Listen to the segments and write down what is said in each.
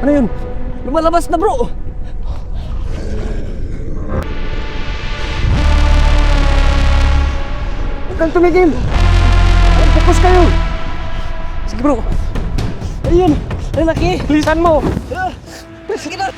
Ano yun? Lumalabas na bro! Huwag kang tumigil! Fokus kayo! Sige bro! Ayun! Ay laki! Bilisan mo! Sige na!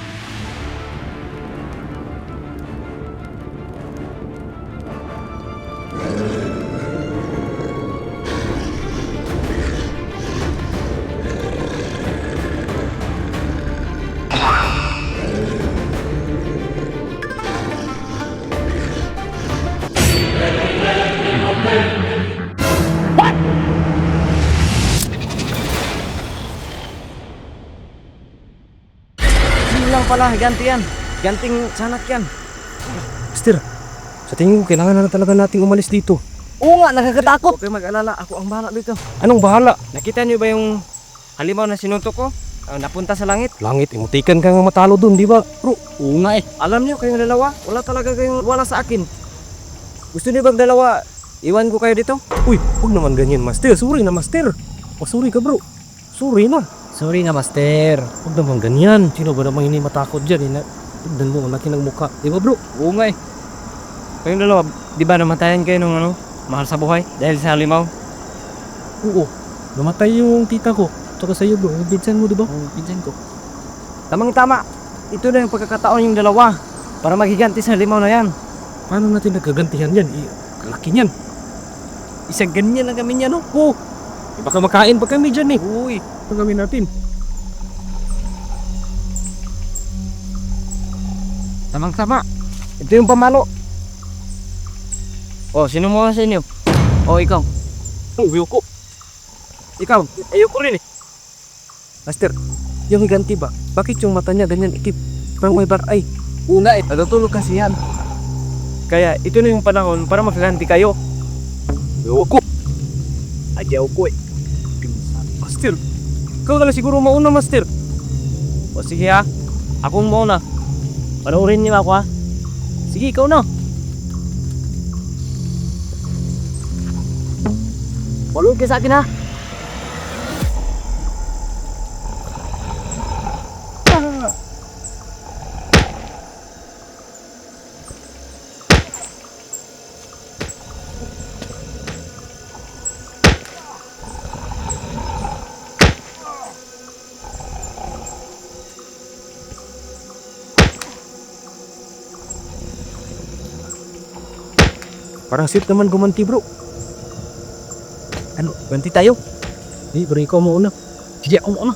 Yun lang pala, ganti yan. Ganting sanak yan. Master, sa tingin ko kailangan na talaga nating umalis dito. Oo nga, nakakatakot. Huwag kayo mag-alala, ako ang bahala dito. Anong bahala? Nakita niyo ba yung halimaw na sinutok ko? Napunta sa langit. Langit, imutikan ka nga matalo dun, di ba? Bro, Oo nga eh. Alam niyo kayong dalawa, wala talaga kayong wala sa akin. Gusto niyo bang dalawa, iwan ko kayo dito? uy, huwag naman ganyan, Master. Sorry na, Master. Sorry ka, bro. Sorry na. Sorry na master. Huwag naman ganyan. Sino ba namang hindi matakot dyan? Tignan mo, ang laki ng mukha. Di ba, bro? Oo nga eh. Kayong dalawa, di ba namatayan kayo nung mahal sa buhay dahil sa halimaw? Oo. Namatay yung tita ko. Tsaka sa'yo, bro. Yung pinsan mo, di ba? Ang pinsan ko. Tamang-tama, ito na yung pagkakataon yung dalawa para maghiganti sa halimaw na yan. Paano natin nagkagantihan yan? Kalaki niyan. Isang ganyan lang kami niya, no? Oo. Baka makain pa kami dyan eh. Uy, Ano gawin natin? tamang-tama. Ito yung pamalo. Oh, sino mo sa inyo? Oh, ikaw. Uyo ko. Ikaw, ayoko rin eh. Master, yung ganti ba? Bakit yung mata niya ganyan ikip? Parang may bar-ay. Oo nga eh. Natutulog kasi yan. Kaya ito na yung panahon para magkaganti kayo. Uyo ko. Ayaw ko eh. Master, ikaw talaga siguro mauna, Master. O sige ha, akong mauna. Panoorin niyo ako ha. Sige, ikaw na. Walog ka sa akin ha. Parang safe naman gumanti, bro. Ano, ganti tayo? Di, bro, ikaw mauna. Sige, ako muna.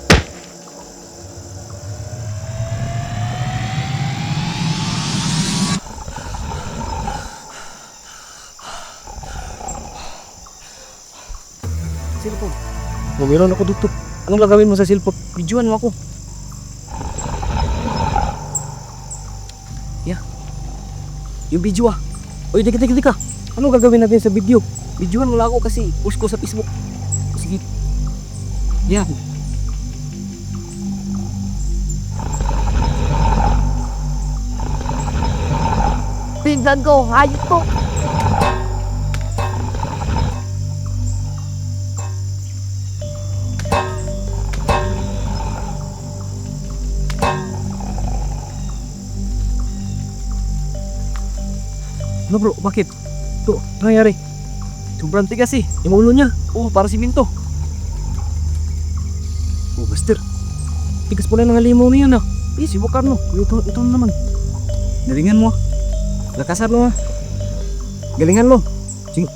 Cellphone. Meron ako dito. Anong gagawin mo sa cellphone? Videoan mo ako. Yung video ah. Uy, dika. Anong gagawin natin sa video? Videoan mo lang ako kasi post ko sa Facebook. Sige. Yan. Pinsan ko, hayop ko. Ano, bro? Bakit? Ito, nangyari. Sobrang tigas eh. Yung ulo niya. Oo, para siminto. Oh, Master. Tigas pala ng halimaw na yan, ah. Subukan mo. Ito naman. Galingan mo. Lakasan mo ha. Galingan mo. Sige.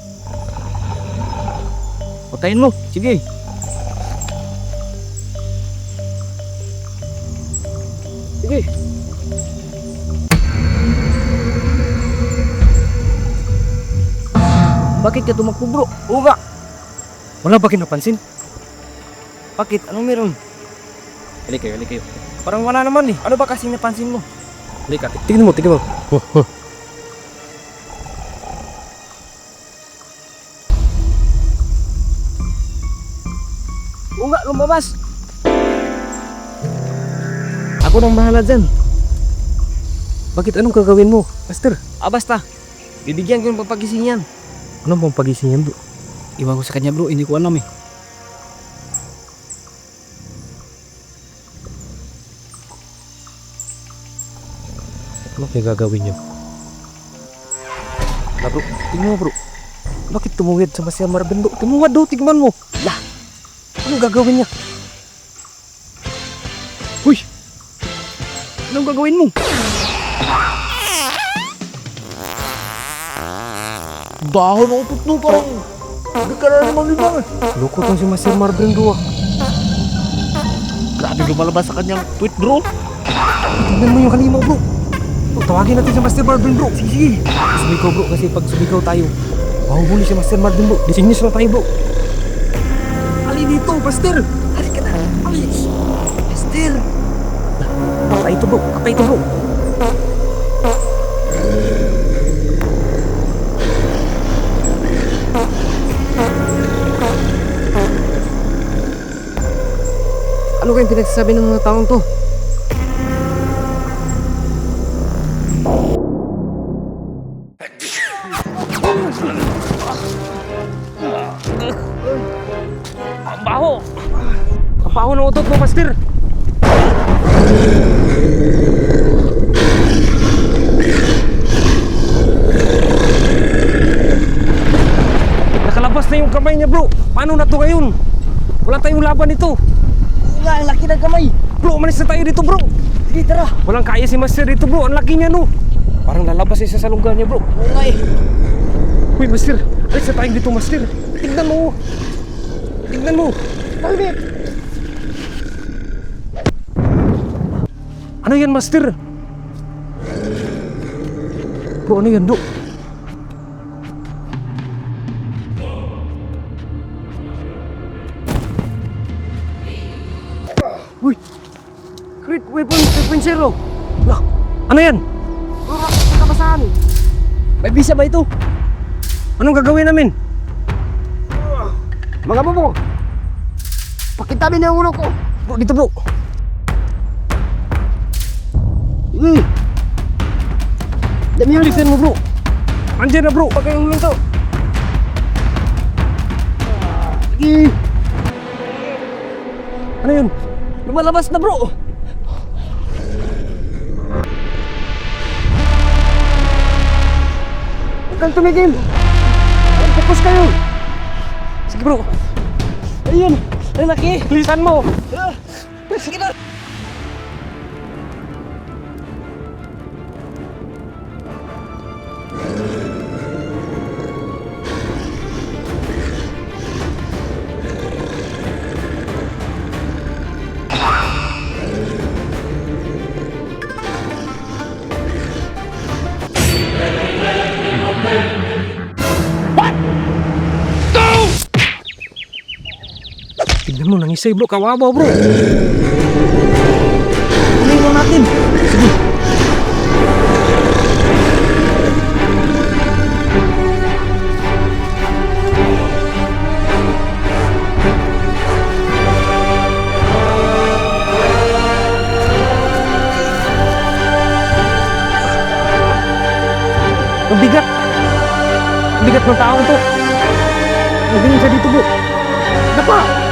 Patayin mo. Sige. Sige. Bakit ka tumakbo bro? Uga! Wala ba napansin? Bakit? Anong meron? Halika kayo. Parang wala naman eh. Ano ba kasi napansin mo? Halika. Tingnan mo. Uga, lumabas! Ako nang bahala dyan. Bakit anong gagawin mo, Master? Basta. Bibigyan ko ng papagising yan. Anong bang pagising yan, bro? Iwan ko sa kanya bro, hindi ko alam eh. Ano kaya gagawin niyo? Bro, tingnan mo bro. Bakit tumuwid sa Master Marvin bro? Tumuwad daw, tigman mo. Lah, anong gagawin niya? Uy! Anong gagawin mo? Dahon ang utot no, parang hindi ka na naman libang eh. Loko tong si Master Marvin bro. Grabe lumalabas sa kanyang tweet bro. Tignan mo yung halimaw bro. Bro, tawagin natin si Master Marvin bro. Sige. Sumikaw bro kasi pag sumikaw tayo, mahuhuli si Master Marvin bro. Disinyos na tayo bro. Ali dito, Master. Ali ka na. Ali. Master. Kapay ito bro. Kapay ito bro. Ano kayong pinagsasabi ng mga taong to? Ang baho! Ang paho ng utot mo, Master. Nakalabas na yung kamay niya, bro. Paano na to ngayon? Wala tayong laban nito. Nga, ang laki ng kamay. Bro, umalis na tayo dito, bro. Sige, tara. Walang kaya si Master dito, bro. Ang laki niya, no. Parang lalabas siya sa salunggan niya, bro. Oo nga eh. Uy, Master. Alis na tayo dito, Master. Tignan mo. Tignan mo. Bakit? Ano yan, Master? Bro, ano yan, bro? Uy! Great Weapon 3.0! Lah! Ano yan? Nakabasahan. May bisa ba ito? Anong gagawin namin? Mga bobo, pakitabi na yung ulo ko. Bro, dito bro! Dami yun. Listen mo bro! Andiyan na bro! Pagka yung ulo to! Sige. Ano yun? Lumalabas na bro. Huwag kang tumigil. Fokus kayo. Sige bro! Ayun, ang laki. Bilisan mo! Sige na. Tignan mo, nangisay bro! Kawawa bro! Ulihin mo natin. Ang bigat! Ang bigat ng taong to! Nagingin siya dito bro! Dapa!